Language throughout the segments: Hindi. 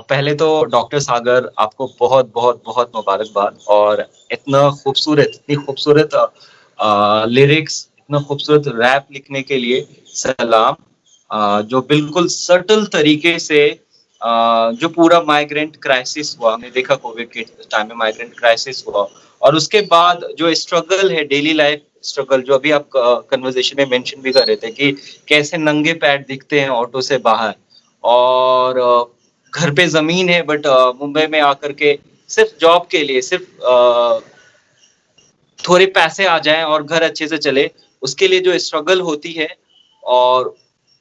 पहले तो डॉक्टर सागर आपको बहुत बहुत बहुत मुबारकबाद और इतनी खूबसूरत लिरिक्स, इतना खूबसूरत रैप लिखने के लिए सलाम। जो बिल्कुल सटल तरीके से जो पूरा माइग्रेंट क्राइसिस हुआ, हमने देखा कोविड के टाइम में माइग्रेंट क्राइसिस हुआ और उसके बाद जो स्ट्रगल है, डेली लाइफ स्ट्रगल, जो अभी आप कन्वर्सेशन में मेंशन भी कर रहे थे कि कैसे नंगे पैर दिखते हैं ऑटो से बाहर और घर पे ज़मीन है बट मुंबई में आकर के सिर्फ़ जॉब के लिए, सिर्फ़ थोड़े पैसे आ जाएँ और घर अच्छे से चले, उसके लिए जो स्ट्रगल होती है और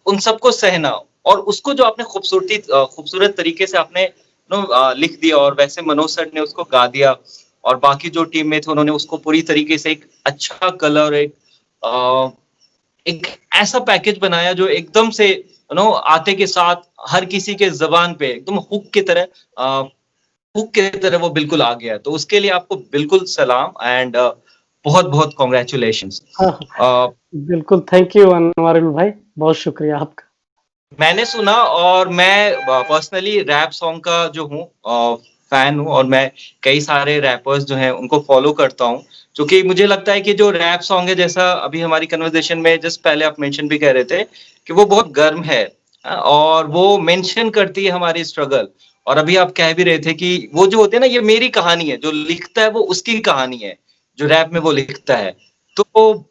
उन सबको सहना और उसको जो आपने खूबसूरत तरीके से आपने लिख दिया और वैसे मनोज सर ने उसको गा दिया और बाकी जो टीम में थे उन्होंने उसको पूरी तरीके से एक अच्छा कलर, अ, एक ऐसा पैकेज बनाया जो एकदम से आते के साथ हर किसी के ज़बान पे एकदम हुक की तरह वो बिल्कुल आ गया। तो उसके लिए आपको बिल्कुल सलाम एंड बहुत-बहुत कांग्रेचुलेशंस। हाँ, हाँ। अ, बिल्कुल, थैंक यू अनवरुल भाई, बहुत शुक्रिया आपका। मैंने सुना और मैं पर्सनली रैप सॉन्ग का जो हूँ फैन हूँ और मैं कई सारे रैपर्स जो हैं उनको फॉलो करता हूँ। क्योंकि मुझे लगता है कि जो रैप सॉन्ग है जैसा अभी हमारी कन्वर्सेशन में जस्ट पहले आप मेंशन भी कर रहे थे कि वो बहुत गर्म है और वो मेंशन करती है हमारी स्ट्रगल और अभी आप कह भी रहे थे कि वो जो होते हैं ना ये मेरी कहानी है, जो लिखता है वो उसकी कहानी है, जो रैप में वो लिखता है। तो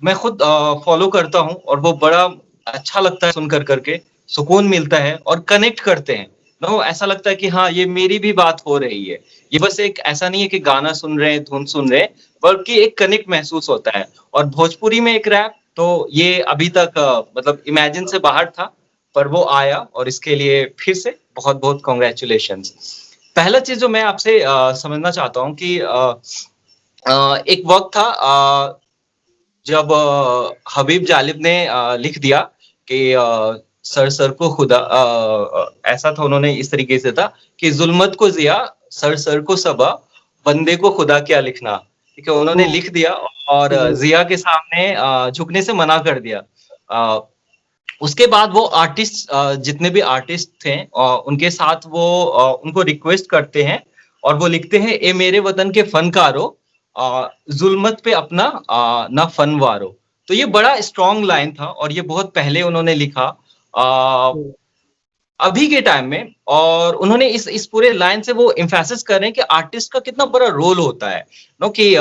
मैं खुद फॉलो करता हूँ और वो बड़ा अच्छा लगता है सुन करके, सुकून मिलता है और कनेक्ट करते हैं। ऐसा लगता है कि हाँ, ये मेरी भी बात हो रही है। ये बस एक ऐसा नहीं है कि गाना सुन रहे हैं, धुन सुन रहे हैं, बल्कि एक कनेक्ट महसूस होता है और भोजपुरी में एक रैप तो ये अभी तक मतलब इमेजिन से बाहर था, पर वो आया और इसके लिए फिर से बहुत-बहुत कांग्रेचुलेशंस। पहला चीज़ जो मैं आपसे समझना चाहता हूँ कि एक वक़्त था जब हबीब जालिब ने लिख दिया कि सर को खुदा ऐसा था उन्होंने इस तरीके से था कि ज़ुल्मत को ज़िया, सर को सबा, बंदे को खुदा क्या लिखना। ठीक है, उन्होंने हुँ, लिख दिया और जी। ज़िया के सामने झुकने से मना कर दिया। अ, उसके बाद वो आर्टिस्ट जितने भी आर्टिस्ट थे उनके साथ वो उनको रिक्वेस्ट करते हैं और वो लिखते हैं ए मेरे वतन के फनकारों ज़ुल्मत पे अपना ना फन वारो। तो ये बड़ा स्ट्रॉन्ग लाइन था और ये बहुत पहले उन्होंने लिखा हुँ, अभी के टाइम में और उन्होंने इस पूरे लाइन से वो एम्फैसिस कर रहे हैं कि आर्टिस्ट का कितना बड़ा रोल होता है कि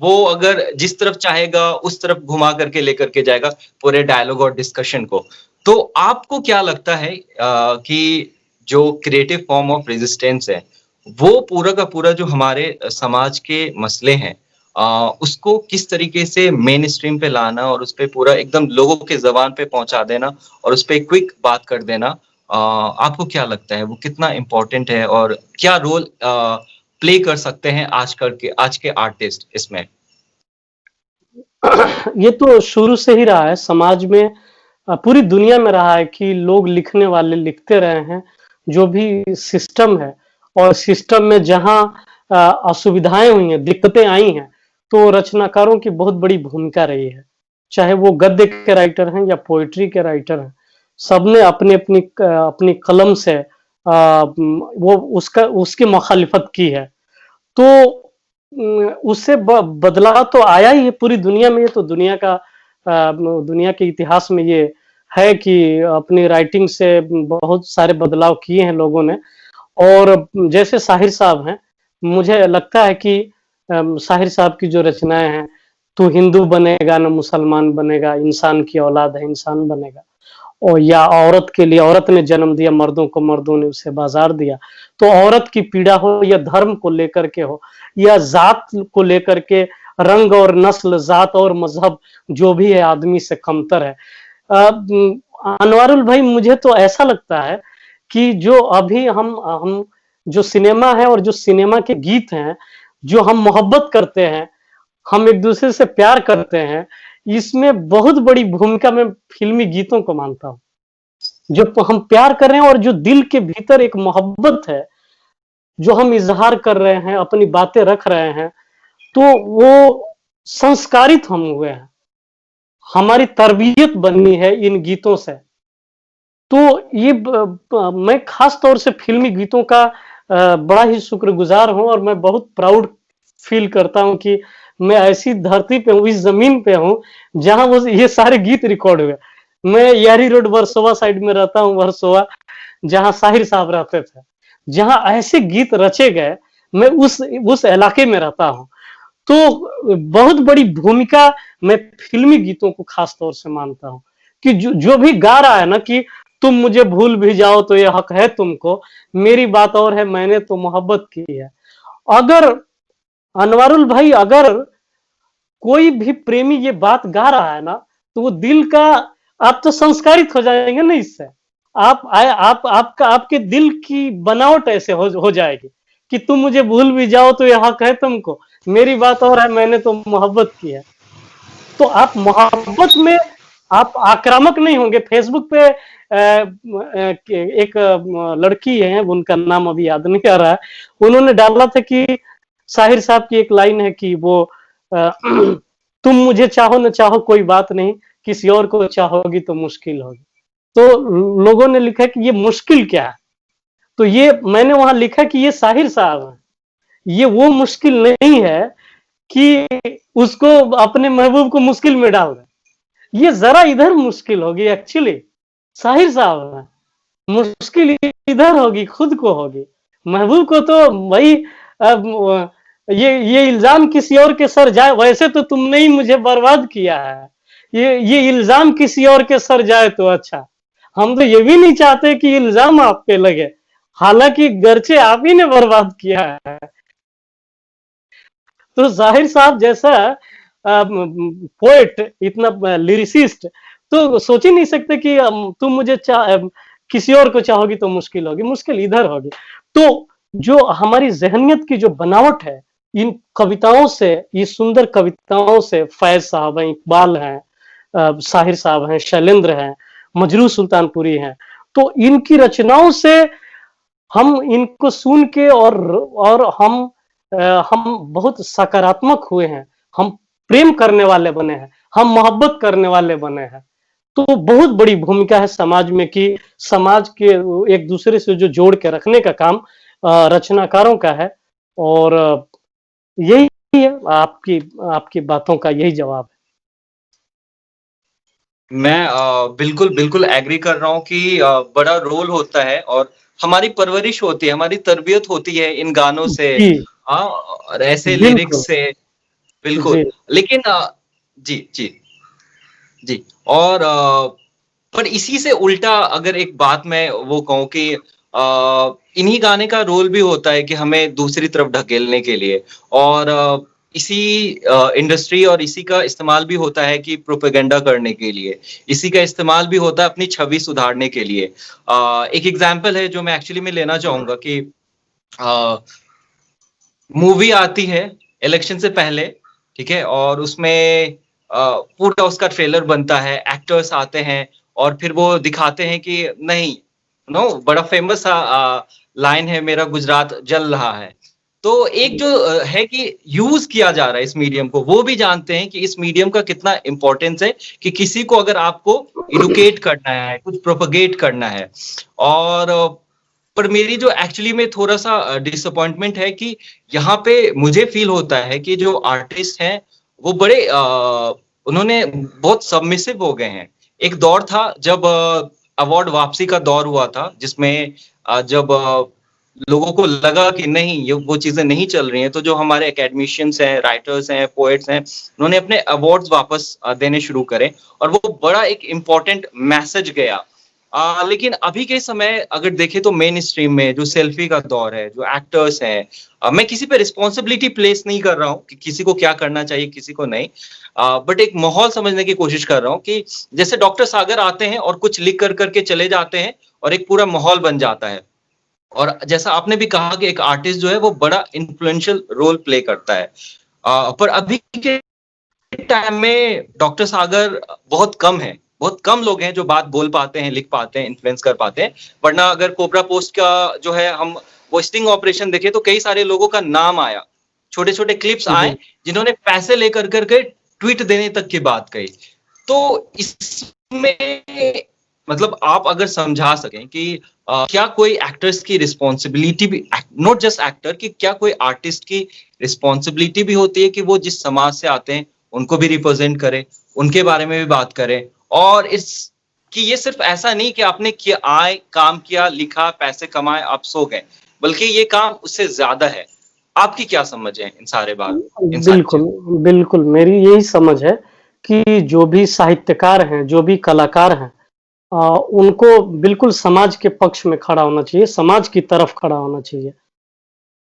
वो अगर जिस तरफ चाहेगा उस तरफ घुमा करके लेकर के जाएगा पूरे डायलॉग और डिस्कशन को। तो आपको क्या लगता है कि जो क्रिएटिव फॉर्म ऑफ रेजिस्टेंस है, वो पूरा का पूरा जो हमारे समाज के मसले हैं उसको किस तरीके से मेन स्ट्रीम पे लाना और उसपे पूरा एकदम लोगों के ज़बान पे पहुँचा देना और उसपे क्विक बात कर देना आपको क्या लगता है वो कितना इम्पोर्टेंट है और क्या रोल प्ले कर सकते हैं आज के आर्टिस्ट इसमें? ये तो शुरू से ही रहा है समाज में, पूरी दुनिया में रहा है कि लोग लिखने वाले लिखते रहे हैं। जो भी सिस्टम है और सिस्टम में जहाँ असुविधाएँ हुई हैं, दिक्कतें आई हैं, तो रचनाकारों की बहुत बड़ी भूमिका रही है। चाहे वो गद्य के राइटर हैं या पोएट्री के राइटर हैं, सबने अपनी कलम से वो उसकी मुखालिफत की है। तो उससे बदलाव तो आया ही है पूरी दुनिया में, ये तो दुनिया के इतिहास में ये है कि अपनी राइटिंग से बहुत सारे बदलाव किए हैं लोगों ने। और जैसे साहिर साहब हैं, मुझे लगता है कि साहिर साहब की जो रचनाएँ हैं, तू हिंदू बनेगा ना मुसलमान बनेगा, इंसान की औलाद है इंसान बनेगा। और या औरत के लिए औरत ने जन्म दिया, मर्दों को मर्दों ने उसे बाज़ार दिया। तो औरत की पीड़ा हो या धर्म को लेकर के हो या ज़ात को लेकर के, रंग और नस्ल, ज़ात और मज़हब जो भी है आदमी से कमतर है। अनवारुल भाई मुझे तो ऐसा लगता है कि जो अभी हम जो सिनेमा है और जो सिनेमा के गीत हैं, जो हम मोहब्बत करते हैं, हम एक-दूसरे से प्यार करते हैं, इसमें बहुत बड़ी भूमिका मैं फ़िल्मी गीतों को मानता हूँ। जो हम प्यार कर रहे हैं और जो दिल के भीतर एक मोहब्बत है, जो हम इज़हार कर रहे हैं, अपनी बातें रख रहे हैं, तो वो संस्कारित हम हुए हैं। हमारी तरबियत बनी है इन गीतों से। तो ये मैं खास तौर से फ़िल्मी गीतों का बड़ा ही शुक्रगुज़ार हूँ और मैं बहुत प्राउड फ़ील करता हूँ कि मैं ऐसी धरती पे हूँ, इस ज़मीन पे हूँ, जहाँ वो ये सारे गीत रिकॉर्ड हुए। मैं यारी रोड वर्सोवा साइड में रहता हूँ, वर्सोवा, जहाँ साहिर साहब रहते थे। जहाँ ऐसे गीत रचे गए, मैं उस इलाके में रहता हूँ। तो बहुत बड़ी भूमिका मैं फ़िल्मी गीतों को ख़ास तौर से मानता हूँ, कि जो जो भी गा रहा है ना कि तुम मुझे भूल भी जाओ तो ये हक है तुमको, मेरी बात और है मैंने तो मोहब्बत की है। अगर अनवारुल भाई, अगर कोई भी प्रेमी ये बात गा रहा है ना, तो वो दिल का, आप तो संस्कारित हो जाएंगे ना इससे। आप आपका आपके दिल की बनावट ऐसे हो जाएगी कि तुम मुझे भूल भी जाओ तो ये हक है तुमको, मेरी बात और है मैंने तो मोहब्बत की है। तो आप मोहब्बत में आप आक्रामक नहीं होंगे। फेसबुक पे एक लड़की है, उनका नाम अभी याद नहीं आ रहा है, उन्होंने डाला था कि साहिर साहब की एक लाइन है कि वो तुम मुझे चाहो न चाहो कोई बात नहीं, किसी और को चाहोगी तो मुश्किल होगी। तो लोगों ने लिखा कि ये मुश्किल क्या है, तो ये मैंने वहां लिखा कि ये साहिर साहब है, ये वो मुश्किल नहीं है कि उसको अपने महबूब को मुश्किल में डाल दे, ये जरा इधर मुश्किल होगी एक्चुअली, साहिर साहब है, मुश्किल इधर होगी, खुद को होगी। महबूब को तो भाई अब ये इल्जाम किसी और के सर जाए, वैसे तो तुमने ही मुझे बर्बाद किया है, ये इल्जाम किसी और के सर जाए तो अच्छा। हम तो ये भी नहीं चाहते कि इल्जाम आप पे लगे, हालांकि गर्चे आप ही ने बर्बाद किया है। तो जाहिर साहब जैसा पोएट, इतना लिरिसिस्ट, तो सोच ही नहीं सकते कि तुम मुझे किसी और को चाहोगी तो मुश्किल होगी, मुश्किल इधर होगी। तो जो हमारी जहनियत की जो बनावट है, इन कविताओं से, ये सुंदर कविताओं से, फैज साहब हैं, इकबाल हैं, साहिर साहब हैं, शैलेंद्र हैं, मजरू सुल्तानपुरी हैं, तो इनकी रचनाओं से हम इनको सुन के और हम बहुत सकारात्मक हुए हैं, हम प्रेम करने वाले बने हैं, हम मोहब्बत करने वाले बने हैं। तो बहुत बड़ी भूमिका है समाज में कि समाज के एक दूसरे से जो जोड़ के रखने का काम रचनाकारों का है। और यही है आपकी आपकी बातों का यही जवाब है। मैं बिल्कुल बिल्कुल एग्री कर रहा हूँ कि बड़ा रोल होता है और हमारी परवरिश होती है, हमारी तरबियत होती है इन गानों से, जी, और ऐसे बिल्कुल। लिरिक्स से। बिल्कुल। जी, लेकिन जी, जी, जी। और पर इसी से उल्टा अगर एक बात मैं वो कहूँ कि इन्हीं गाने का रोल भी होता है कि हमें दूसरी तरफ ढकेलने के लिए, और इसी इंडस्ट्री और इसी का इस्तेमाल भी होता है कि प्रोपेगेंडा करने के लिए, इसी का इस्तेमाल भी होता है अपनी छवि सुधारने के लिए। एक एग्जांपल है जो मैं एक्चुअली में लेना चाहूँगा कि अ, मूवी आती है इलेक्शन से पहले, ठीक है? और उसमें पूरा उसका ट्रेलर बनता है, एक्टर्स आते हैं और फिर वो दिखाते हैं कि नहीं, नो बड़ा फेमस सा लाइन है, मेरा गुजरात जल रहा है। तो एक जो है कि यूज़ किया जा रहा है इस मीडियम को, वो भी जानते हैं कि इस मीडियम का कितना इम्पोर्टेंस है कि किसी को अगर आपको एडुकेट करना है, कुछ प्रोपेगेट करना है। और पर मेरी जो एक्चुअली में थोड़ा-सा डिसअपॉइंटमेंट है कि यहाँ पे मुझे फ़ील होता है कि जो आर्टिस्ट हैं, वो बड़े उन्होंने बहुत सबमिसिव हो गए हैं। एक दौर था जब अवार्ड वापसी का दौर हुआ था, जिसमें जब लोगों को लगा कि नहीं, ये वो चीज़ें नहीं चल रही हैं, तो जो हमारे एकेडमिशियंस हैं, राइटर्स हैं, पोएट्स हैं, उन्होंने अपने अवार्ड्स वापस देने शुरू करे और वो बड़ा एक इम्पोर्टेंट मैसेज गया। लेकिन अभी के समय अगर देखें तो मेन स्ट्रीम में जो सेल्फी का दौर है, जो एक्टर्स हैं, मैं किसी पे रिस्पॉन्सिबिलिटी प्लेस नहीं कर रहा हूँ कि किसी को क्या करना चाहिए, किसी को नहीं। बट एक माहौल समझने की कोशिश कर रहा हूँ कि जैसे डॉक्टर सागर आते हैं और कुछ लिख कर के चले जाते हैं और एक पूरा माहौल बन जाता है। और जैसा आपने भी कहा कि एक आर्टिस्ट जो है वो बड़ा इन्फ्लुएंशियल रोल प्ले करता है। पर अभी के टाइम में डॉक्टर सागर बहुत कम है। बहुत कम लोग हैं जो बात बोल पाते हैं, लिख पाते हैं, इन्फ्लुएंस कर पाते हैं। वरना अगर कोबरा पोस्ट का जो है हम वो स्टिंग ऑपरेशन देखें तो कई सारे लोगों का नाम आया। छोटे-छोटे क्लिप्स आए जी, जिन्होंने पैसे लेकर के ट्वीट देने तक की बात कही। तो इसमें मतलब आप अगर समझा सकें कि क्या कोई एक्टर्स की रिस्पॉन्सिबिलिटी भी, नॉट जस्ट एक्टर, कि क्या कोई आर्टिस्ट की रिस्पॉन्सिबिलिटी भी होती है कि वो जिस समाज से आते हैं उनको भी रिप्रेजेंट करें, उनके बारे में भी बात करें, और इस कि ये सिर्फ ऐसा नहीं कि आपने किया, आए, काम किया, लिखा, पैसे कमाए, आप सो गए, बल्कि ये काम उससे ज्यादा है। आपकी क्या समझ है इन सारी बिल्कुल, चीजों? बिल्कुल, मेरी यही समझ है कि जो भी साहित्यकार हैं, जो भी कलाकार हैं, उनको बिल्कुल समाज के पक्ष में खड़ा होना चाहिए, समाज की तरफ खड़ा होना चाहिए।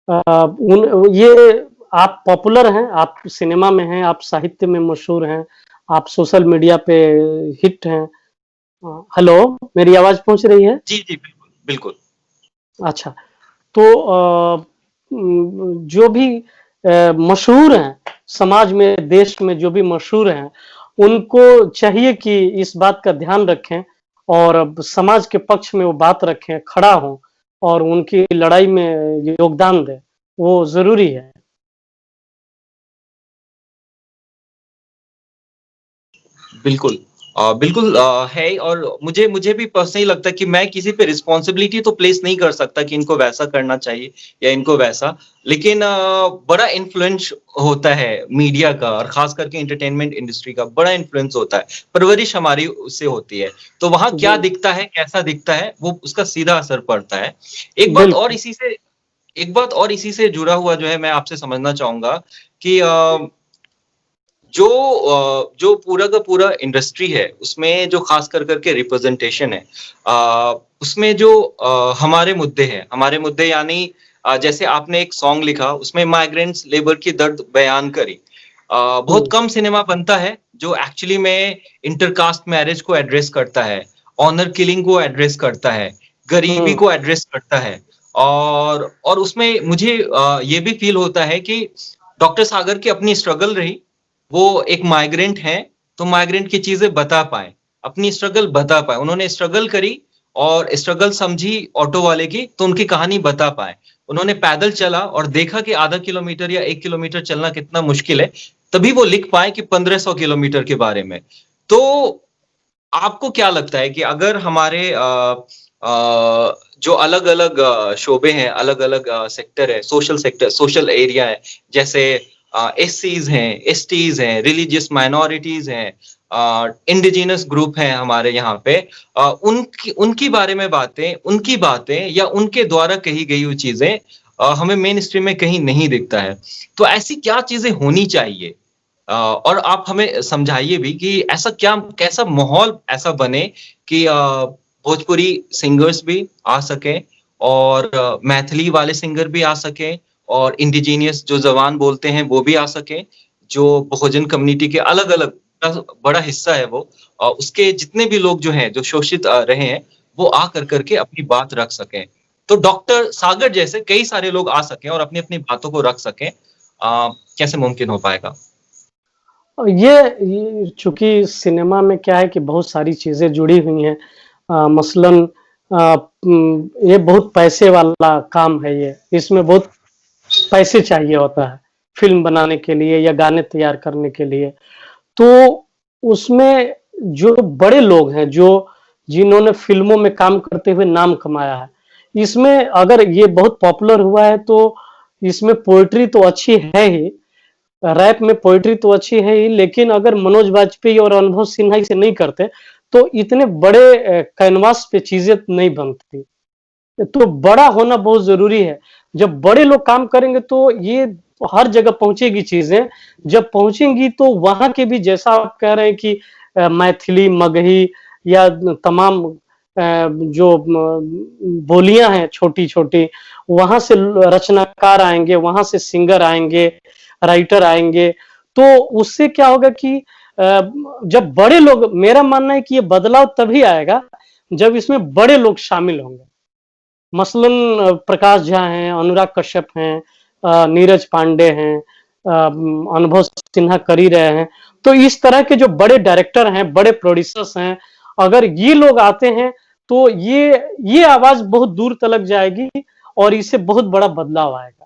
उन ये आप पॉपुलर हैं, आप सिनेमा में हैं, आप साहित्य में मशहूर हैं, आप सोशल मीडिया पे हिट हैं। हेलो, मेरी आवाज़ पहुँच रही है? जी, जी, बिल्कुल, बिल्कुल। अच्छा, तो जो भी मशहूर हैं, समाज में, देश में जो भी मशहूर हैं, उनको चाहिए कि इस बात का ध्यान रखें और अब समाज के पक्ष में वो बात रखें, खड़ा हों और उनकी लड़ाई में योगदान दें, वो ज़रूरी है। बिल्कुल। बिल्कुल है, और मुझे मुझे भी पर्सनली लगता है कि मैं किसी पे रिस्पॉन्सिबिलिटी तो प्लेस नहीं कर सकता कि इनको वैसा करना चाहिए या इनको वैसा। लेकिन बड़ा इन्फ्लुएंस होता है मीडिया का, और ख़ास करके एंटरटेनमेंट इंडस्ट्री का बड़ा इन्फ्लुएंस होता है। परवरिश हमारी उससे होती है। तो वहाँ क्या जी, दिखता है, कैसा दिखता है, वो उसका सीधा असर पड़ता है। एक बात और बिल्कुल। इसी से एक बात और इसी से जुड़ा हुआ जो है मैं आपसे समझना चाहूँगा कि जो पूरा का पूरा इंडस्ट्री है, उसमें जो खास कर करके रिप्रेजेंटेशन है, उसमें जो हमारे मुद्दे यानी जैसे आपने एक सॉन्ग लिखा, उसमें माइग्रेंट्स लेबर की दर्द बयान करी। बहुत हुँ, कम सिनेमा बनता है जो एक्चुअली में इंटरकास्ट मैरिज को एड्रेस करता है, ऑनर किलिंग को एड्रेस करता है, गरीबी हुँ, को एड्रेस करता है। और उसमें मुझे ये भी फील होता है कि डॉक्टर सागर की अपनी स्ट्रगल रही, वो एक माइग्रेंट हैं, तो माइग्रेंट की चीज़ें बता पाएँ, अपनी स्ट्रगल बता पाएँ। उन्होंने स्ट्रगल करी और स्ट्रगल समझी ऑटो वाले की, तो उनकी कहानी बता पाएँ। उन्होंने पैदल चला और देखा कि आधा किलोमीटर या 1 किलोमीटर चलना कितना मुश्किल है, तभी वो लिख पाए कि 1500 किलोमीटर के बारे में। तो आपको क्या लगता है कि अगर हमारे जो अलग-अलग शोबे हैं, अलग-अलग सेक्टर है, सोशल एरिया है, जैसे एससीज़ हैं, एसटीज़ हैं, रिलीजियस माइनॉरिटीज़ हैं, इंडिजिनस ग्रुप हैं हमारे यहाँ पे, उनकी उनकी बारे में बातें, उनकी बातें या उनके द्वारा कही गई हुई चीज़ें हमें मेन स्ट्रीम में कहीं नहीं दिखता है। तो ऐसी क्या चीज़ें होनी चाहिए? और आप हमें समझाइए भी कि ऐसा क्या, कैसा माहौल ऐसा बने कि भोजपुरी सिंगर्स भी आ सकें, और मैथिली वाले सिंगर भी आ सकें, और इंडिजीनियस जो ज़बान बोलते हैं वो भी आ सकें, जो बहुजन कम्युनिटी के अलग-अलग बड़ा हिस्सा है वो, उसके जितने भी लोग जो हैं, जो शोषित रहे हैं, वो आ कर कर के अपनी बात रख सकें। तो डॉक्टर सागर जैसे कई सारे लोग आ सकें और अपनी-अपनी बातों को रख सकें। कैसे मुमकिन हो पाएगा? ये चूँकि सिनेमा में क्या है कि बहुत सारी चीज़ें जुड़ी हुई हैं। मसलन ये बहुत पैसे वाला काम है ये, इसमें बहुत पैसे चाहिए होता है, फ़िल्म बनाने के लिए या गाने तैयार करने के लिए। तो उसमें जो बड़े लोग हैं, जो जिन्होंने फ़िल्मों में काम करते हुए नाम कमाया है, इसमें अगर ये बहुत पॉपुलर हुआ है तो इसमें पोएट्री तो अच्छी है ही, रैप में पोएट्री तो अच्छी है ही, लेकिन अगर मनोज बाजपेयी और अनुभव सिन्हा इसे नहीं करते, तो इतने बड़े कैनवास पे चीज़ें नहीं बनती। तो बड़ा होना बहुत ज़रूरी है। जब बड़े लोग काम करेंगे तो ये हर जगह पहुँचेगी चीज़ें, जब पहुँचेंगी तो वहाँ के भी जैसा आप कह रहे हैं कि मैथिली, मगही या तमाम जो बोलियाँ हैं छोटी-छोटी, वहाँ से रचनाकार आएँगे, वहाँ से सिंगर आएँगे, राइटर आएँगे, तो उससे क्या होगा कि जब बड़े लोग, मेरा मानना है कि ये बदलाव तभी आएगा, जब इसमें बड़े लोग शामिल होंगे। मसलन प्रकाश झा हैं, अनुराग कश्यप हैं, नीरज पांडे हैं, अनुभव सिन्हा कर ही रहे हैं। तो इस तरह के जो बड़े डायरेक्टर हैं, बड़े प्रोड्यूसर्स हैं, अगर ये लोग आते हैं तो ये आवाज़ बहुत दूर तलक जाएगी और इससे बहुत बड़ा बदलाव आएगा।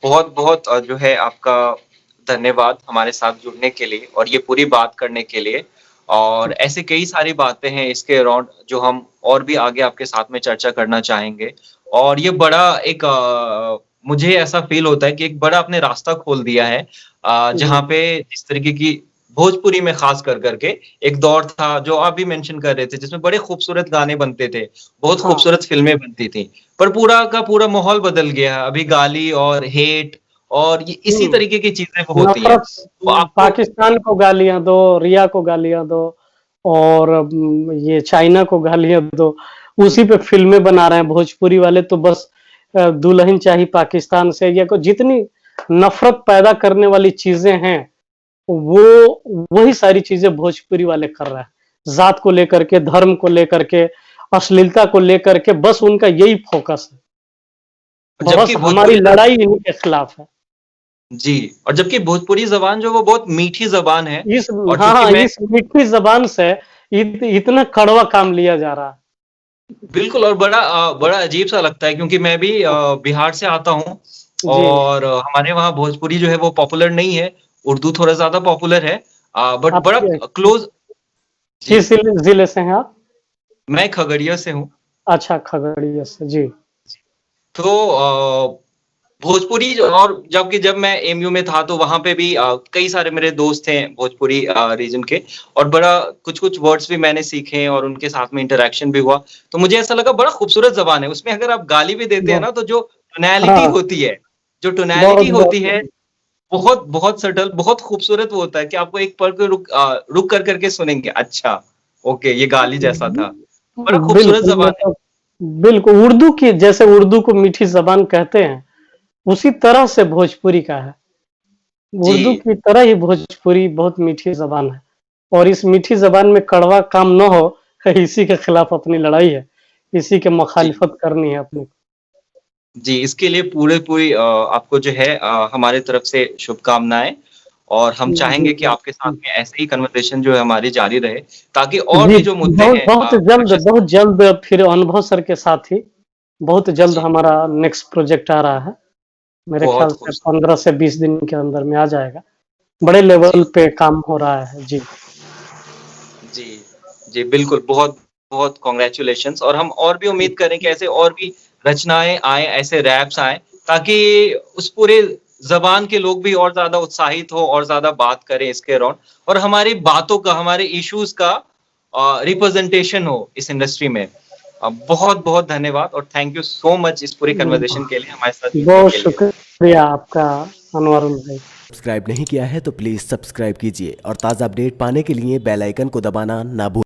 बहुत-बहुत जो है आपका धन्यवाद हमारे साथ जुड़ने के लिए और ये पूरी बात करने के लिए। और ऐसे कई सारी बातें हैं इसके अराउंड जो हम और भी आगे आपके साथ में चर्चा करना चाहेंगे। और ये बड़ा एक मुझे ऐसा फ़ील होता है कि एक बड़ा आपने रास्ता खोल दिया है जी, जहाँ पे जिस तरीके की भोजपुरी में ख़ास करके एक दौर था जो आप भी मेंशन कर रहे थे जिसमें बड़े खूबसूरत गाने बनते थे, बहुत हाँ, खूबसूरत फ़िल्में बनती थी। पर पूरा का पूरा माहौल बदल गया है, अभी गाली और हेट और ये इसी हुँ। तरीके की चीज़ें वो होती हैं। नफ़रत तो आपको पाकिस्तान को गालियाँ दो, रिया को गालियाँ दो और ये चाइना को गालियाँ दो, उसी पे फ़िल्में बना रहे हैं भोजपुरी वाले तो बस दुल्हन चाहिए पाकिस्तान से या को जितनी नफ़रत पैदा करने वाली चीज़ें हैं, वो वही सारी चीज़ें भोजपुरी वाले कर रहे हैं। ज़ात को लेकर के, धर्म को लेकर के, अश्लीलता को लेकर के बस उनका यही फ़ोकस है। बस जबकि हमारी भोजपुरी लड़ाई इन्हीं के खिलाफ है। जी, और जबकि भोजपुरी ज़बान जो वो बहुत मीठी ज़बान है इस और हाँ, चूँकि हाँ, मैं इस मीठी ज़बान से इतना कड़वा काम लिया जा रहा है। बिल्कुल और बड़ा अजीब-सा लगता है क्योंकि मैं भी बिहार से आता हूँ जी, और हमारे वहाँ भोजपुरी जो है वो पॉपुलर नहीं है, उर्दू थोड़ा ज़्यादा पॉपुलर है बट आप बड़ा क्लोज़ जी, किस ज़िले से हैं आप? मैं खगड़िया से हूँ। अच्छा, खगड़िया से, जी। तो भोजपुरी जो और जबकि जब मैं एमयू में था तो वहाँ पे भी कई सारे मेरे दोस्त हैं भोजपुरी रीजन के और बड़ा कुछ-कुछ वर्ड्स भी मैंने सीखे और उनके साथ में इंटरैक्शन भी हुआ। तो मुझे ऐसा लगा बड़ा खूबसूरत ज़बान है, उसमें अगर आप गाली भी देते हैं बहुत ना तो जो टोनैलिटी हाँ, होती है, जो बहुत, टोनैलिटी बहुत होती है बहुत बहुत सटल, बहुत खूबसूरत वो होता है कि आपको एक पल को रुक कर के सुनेंगे, अच्छा, ओके ये गाली जैसा था। बड़ा खूबसूरत बिल्कुल, ज़बान है। मतलब बिल्कुल, उर्दू की जैसे उर्दू को मीठी ज़बान कहते हैं, उसी तरह से भोजपुरी का है। उर्दू जी, की तरह ही भोजपुरी बहुत मीठी ज़बान है और इस मीठी ज़बान में कड़वा काम ना हो, इसी के खिलाफ अपनी लड़ाई है, इसी के जी। मुखालिफत करनी है अपनी। जी, इसके लिए पूरी आपको जो है हमारे तरफ से शुभकामनाएँ और हम जी, चाहेंगे कि जी। आपके साथ में ऐसे ही कन्वर्सेशन जो है हमारी जारी रहे, ताकि और जी, भी जो मुद्दे हैं बहुत जल्द फिर अनुभव सर के साथ ही, बहुत जल्द जी, हमारा नेक्स्ट प्रोजेक्ट आ रहा है। मेरे ख़्याल बहुत से खूबसूरत। 15 से 20 दिन के अंदर में आ जाएगा। बड़े लेवल जी, पे काम हो रहा है। जी। जी, जी, बिल्कुल, बहुत कांग्रेचुलेशंस और हम और भी उम्मीद करें कि ऐसे और भी रचनाएँ आएँ, ऐसे रैप्स आएँ, ताकि उस पूरे ज़बान के लोग भी और ज़्यादा उत्साहित हों और ज़्यादा बात करें इसके अराउंड और हमारी बातों का, हमारे इश्यूज़ का रिप्रेज़ेंटेशन हो इस इंडस्ट्री में। बहुत-बहुत धन्यवाद और थैंक यू सो मच इस पूरी कन्वर्सेशन के लिए, हमारे साथ जुड़ने बहुत के लिए। शुक्रिया आपका अनवरुण भाई। सब्सक्राइब नहीं किया है तो प्लीज़ सब्सक्राइब कीजिए और ताज़ा अपडेट पाने के लिए बेल आइकन को दबाना ना भूलें।